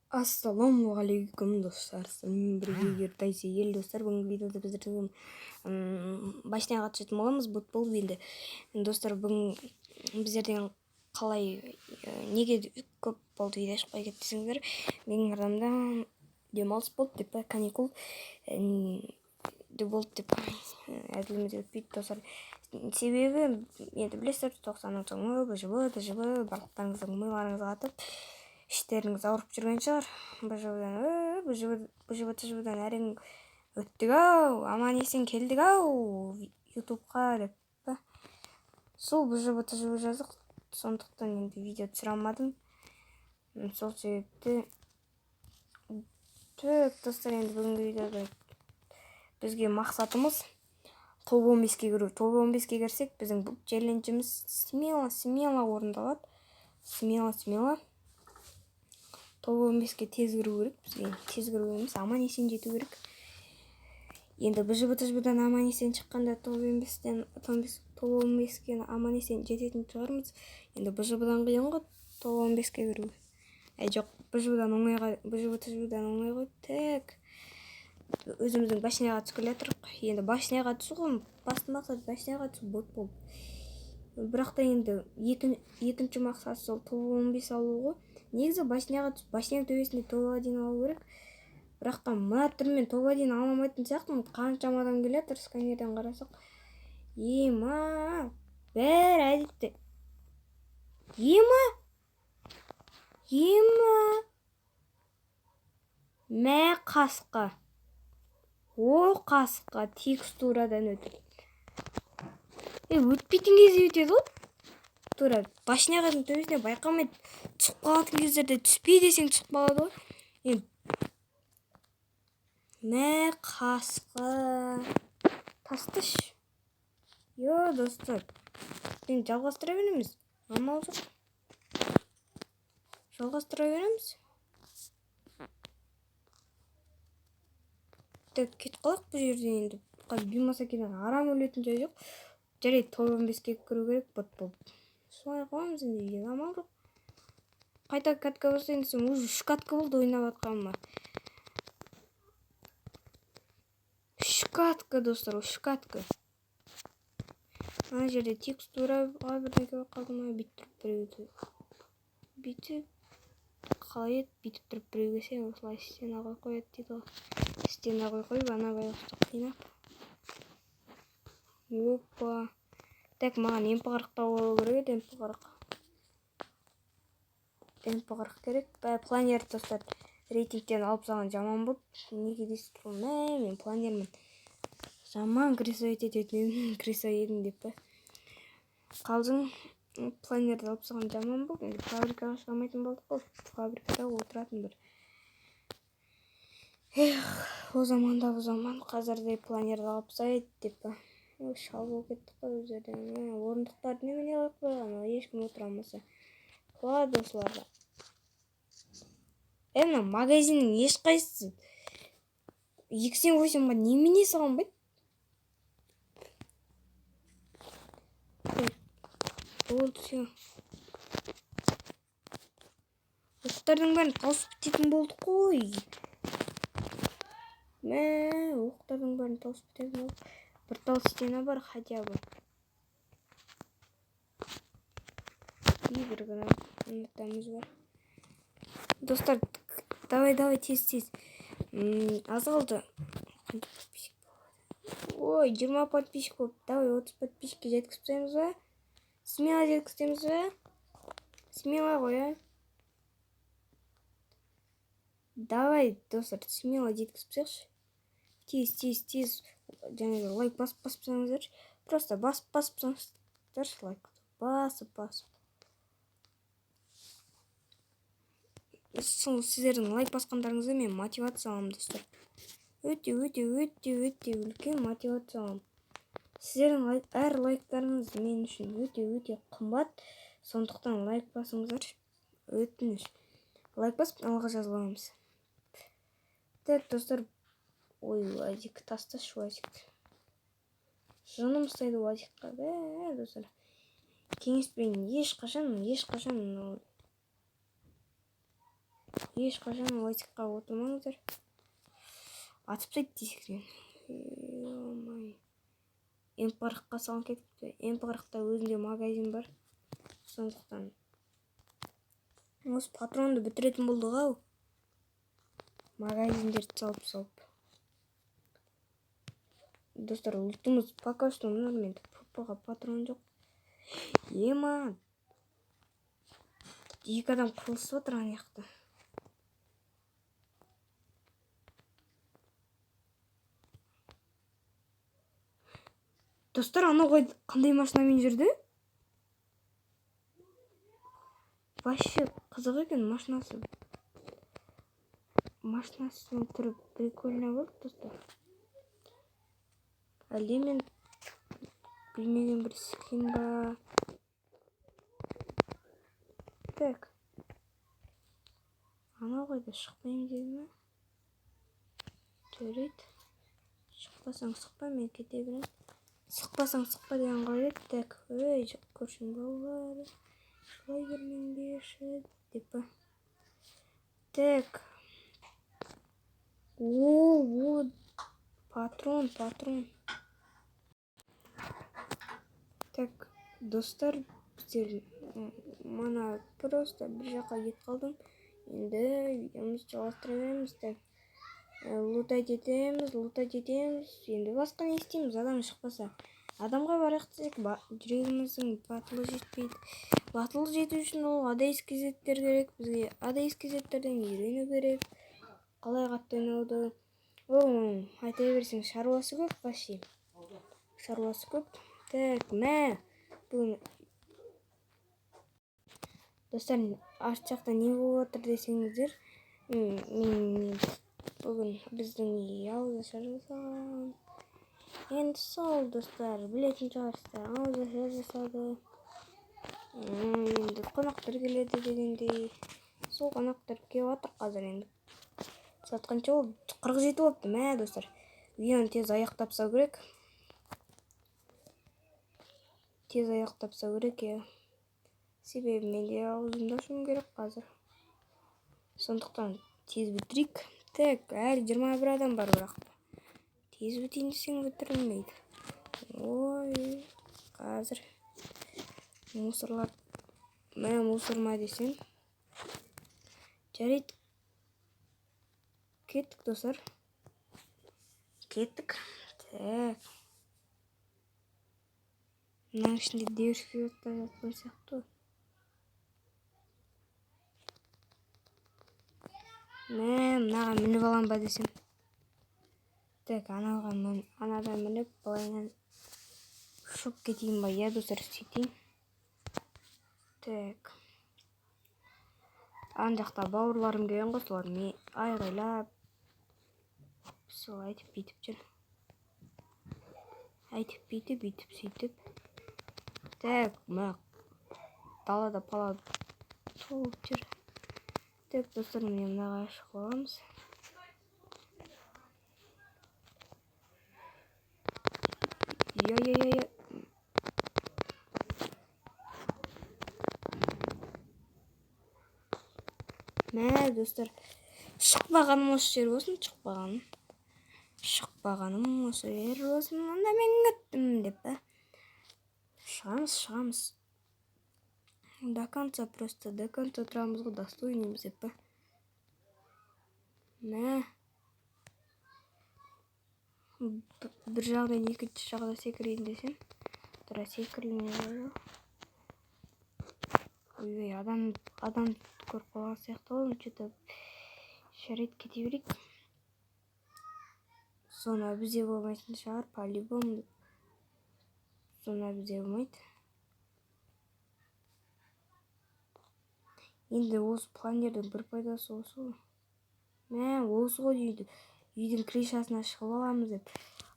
Ассалаумағалейкум достар, сіздермен бірге Ертай ел достар. Бүгінгі видеода біздер башняға түсетін боламыз. Бұт болып енді достар, бүгін біздерден қалай неге көп болды видео шықпай кетті десеңіздер, менің адамда демалыс болды деп каникул болды деп әзіліміз өтпейді достар. Себебі енді білесіздер, 90-нан соң БЖБ барлықтарыңыздың миларыңызға атып іштеріңіз ауырып жүрген шығар. БЖБ-дан әрең өттік-ау, аман есен келдік-ау ютубқа деп па. Сол БЖБ жаздық, сондықтан енді видео түсіре алмадым. Сол себепті достар, енді бүгінгі видеода бізге мақсатымыз топ 15-ке кіру. Топ 15-ке кірсек, біздің бұл челленджіміз смело орындалады. Смело. Топ 15-ке тез кіру керек. Бізге тез кіру емес, аман есен жету керек. Енді БЖБ-дан аман есен шыққанда топ 15-ке аман есен жететін шығармыз. Енді БЖБ-дан қиын ғой топ 15-ке кіру. Жоқ, БЖБ-дан оңай ғой. Так. Өзіміздің башняға түскелі тұрық. Енді башняға түсу ғой. Басты мақсат башняға түсу бот болып. Бірақ та енді екінші мақсат сол топ 15 алу ғой. Негізі башняға түсіп, башняның төбесінде топ 1 алу керек. Бірақ та мына түрмен топ 1 аламайтын сияқтымын. Қаншама адам келетір, сканерден қарасақ. Бәрі әдетте. Мә қасқа. О қасқа текстурадан өтіп. Өтпейтін кезде өтеді ғой. Тура башняғаның төбесіне байқамайды. Түсіп қалатын кездерде түспей десең түсіп қалады ғой. Мә қасқа. Тастыш. Достар. Енді жалғастыра береміз. Амал жоқ. Жалғастыра береміз. Кет қалақ бұл жерден енді. Бимаса кеден арам өлетін жай жоқ. Жарайды, топ 15-ке кіру керек бот болып. Солай қоямыз енді, амал жоқ. Қайта катка болса енді сен уже 3 катка болды ойнап атқаныма. 3 катка достар, 3 катка. Ана жерде текстураға бірдеңе қалды ма? Бүйтіп қалай еді? Бүйтіп тұрып біреуге сен осылай стена қой қояды дейді ғой. Стена қойып, ана байғұсты қинап. Опа. Так, маған MP40 болу керек еді, MP40 керек. Планер достар, рейтингтен алып салған жаман болып. Неге дейсіз ғой? Мен планермен жаман крисоид едім деп па. Қалжың, планерді алып салған жаман болып. Енді фабрикаға шығамайтын болдық қой. Фабрикада отыратын бір. О заман, қазірде планерді алып салайды деп па. Шал болып кеттік қой өздерден. Орындықтарды немене қойып қойған, ешкім отыра алмаса. Қуады осыларға. Мына магазиннің ешқайсысы 208-ға немене салынбайды? Болды все. Оқтардың бәрін тауысып бітетін болдық қой. Оқтардың бәрін тауысып бітетін болдық. Bir tane stena var хотя бы. İyi bir granatımız var. Dostlar, давай тез. Az kaldı. Ой, 20 подписчик oldu. Давай 30 подписчикке жеткіземіз бе? Смело жеткіземіз бе? Смело ғой, а? Давай, достар, смело жеткізсекші. Тез. Жаңағы лайк басып тастаңыздар. Просто басып тастаңыздар лайк. Басып. Сіздердің лайк басқандарыңызды мен мотивация аламын, достар. Өте үлкен мотивация аламын. Сіздердің әр лайктарыңыз мен үшін өте қымбат. Сондықтан лайк басыңыздар. Өтініш. Лайк басып алға жазыламыз. Так, достар. Ой, Уазик, тасташ Уазик. Жаным ұстайды Уазикқа. Достар. Кеңеспейін ешқашан. Ешқашан ластикқа отырмаңыздар. Атып тастайды тесіктен. М40-қа салынып кетіпті. М40-та өзінде магазин бар. Сондықтан осы патронды бітіретін болдық ау. Магазиндерді салып. Достар, ұлтымыз пока что мен пупаға патрон жоқ. Ема. Екі адам қылысып отыр ана жақта. Достар, анау қандай машинамен жүрді? Вообще қызық екен машинасы. Машинасының түрі прикольно болды, достар. Әлде мен білмеген бір скин ба? Так. Анау қайда шықпайым деді ме? Жарайды. Шықпасаң шықпа, мен кете берем. Шықпасаң шықпа деген қойды. Так, ой, көршің балалары. Шылай бермеңдеші деп па. Так. О, патрон. Так, достар, біздер мана просто бір жаққа кетіп қалдым. Енді видеомызды жалғастыра береміз. Так, лутать етеміз. Енді басқа не істейміз, адам шықпаса. Адамға барайық десек, жүрегіміздің батылы жетпейді. Батылы жету үшін ол адайский заттар керек. Бізге адайский заттардан үйрену керек. Қалай қатты ойнауды. Ол айта берсең шаруасы көп вообще. Шаруасы көп. Так, мә. Бүгін достар, арт жақта не болып отыр десеңіздер, мен бүгін біздің үй ауызаша жасаған. Енді сол, достар, білетін шығарсыздар, ауызаша жасады. Енді қонақтар келеді дегендей. Сол қонақтар келіп отыр қазір енді. Сатқанша ол 47 болыпты. Мә, достар, видеоны тез аяқтапса керек. Себебі менде аузымда ашуым керек қазір. Сондықтан тез бітірейік. Так, әлі 21 адам бар бірақ. Тез бітейін десең бітірілмейді. Ой, қазір мусорлар. Мә, мусорма десең. Жарайды. Кеттік, достар. Так. Мынаның ішінде девушки жатқан сияқты. Мынаған мініп алам ба десем. Так, анадан мініп, былайынан ұшып кетейін ба? Я, достар, сөйтейін. Так. Ан жақта бауырларым келген ғой, солар мен айғайлап. Сол айтып бүйтіп жүр. Айтып бүйтіп сөйтіп. Так, далада пала толып жүр. Так, достар, мен мынаға ашық боламыз. Мә, достар, шықпағаным осы жер болсын, шықпағаным осы жер болсын, онда мен өттім деп па. Шығамыз. До конца тұрамыз ғой, достойнымыз деп па. Мә. Бір жағдан екінші жағда секірейін десем. Тұра секірілмей. Ой, адам көріп қалған сияқты ғой, что-то жарайды кете берейік. Зона бізде болмайтын шығар, по-любому. Зона бізде болмайды. Енді осы планердің бір пайдасы осы ғой. Мә, осы ғой дейді. Үйдің крышасына шығып аламыз деп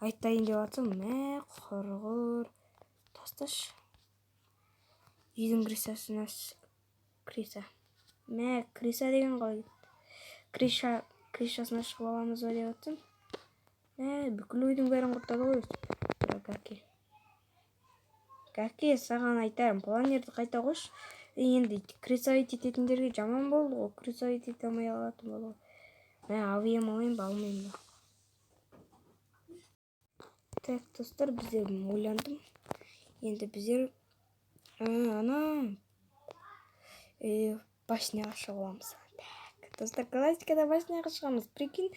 айтайын деп атсам. Мә, құрғыр. Тасташы. Үйдің крыса. Мә, крыса деген ғой. Крышасына шығып аламыз ба деп атсам. Мә, бүкіл үйдің бәрін құртады ғой. Тұра, Кәке, саған айтарым, планерді қайта қош. Енді крисовать ететіндерге жаман болды ғой. Крисовать ете алмай қалатын болды ғой. Мен авиам алайын ба, алмайын ба? Так, достар, біздер ойландым. Енді біздер башняға шығып аламыз. Так, достар, классикада башняға шығамыз. Прикинь,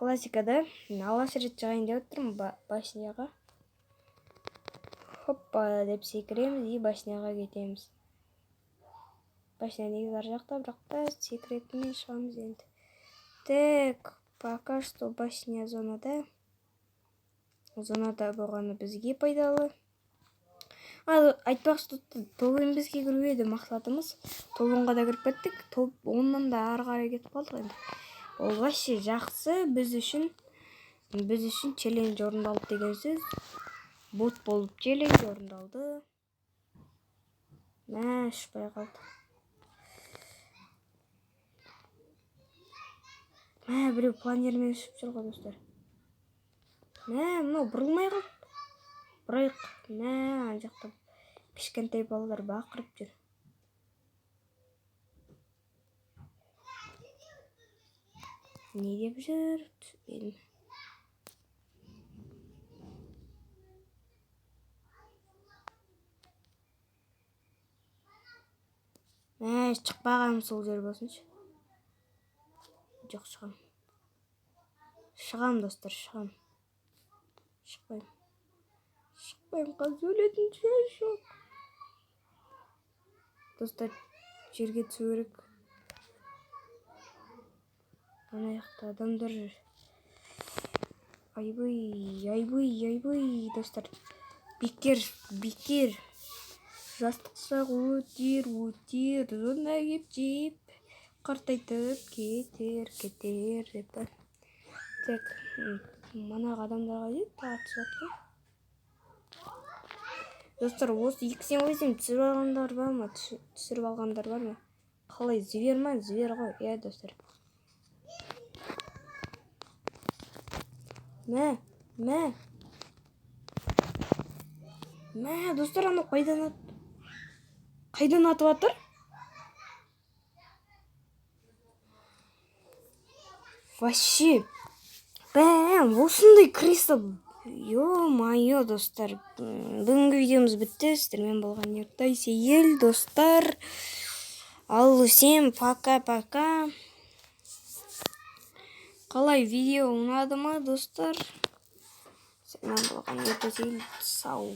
классикада алғаш рет шығайын деп отырмын башняға. Хоппа деп секіреміз и башняға кетеміз. Башня негізі ар жақта, бірақ та секіретінен шығамыз енді. Так, пока что башня зонада. Зонада болғаны бізге пайдалы. Айтпақшы, тобын бізге кіру еді мақсатымыз. Тобынға да кіріп кеттік. Топ оннан да ары қарай кетіп қалдық енді. Ол вообще жақсы, біз үшін челлендж орындалды деген сөз. Бот болып челлендж орындалды. Мә, шықпай қалды. Мә, біреу планермен ұшып жүр ғой, достар. Мә, мынау бұрылмай қалды. Бұрайық. Мә, ана жақта кішкентай балалар бақырып жүр. Не деп жүр? Мә, шықпағаным сол жер болсыншы. Жоқ, шығам. Шығам, достар, шығам. Шықпайым. Қазір өлетін жай жоқ. Достар, жерге түсу керек. Ана жақта адамдар жүр. Айбой, достар. Бекер. Жастықсақ өтер. Зона кеп жеп. Қартайтып кетер деп. Так, манағы адамдарға деп атысып жатыр. Достар, осы иксен ойсем түсіріп алғандар бар ма? Қалай, звер ма? Звер ғой, достар. Мә, достар, аны қайдан атып атыр? Вообще, осындай криса. Ё-майо, достар. Бүгінгі видеомыз бітті. Сіздермен болған Ертай Сейіл, достар. Ал, всем пока-пока. Қалай, видео ұнады ма, достар? Сіздермен болған Ертай Сейіл, сау.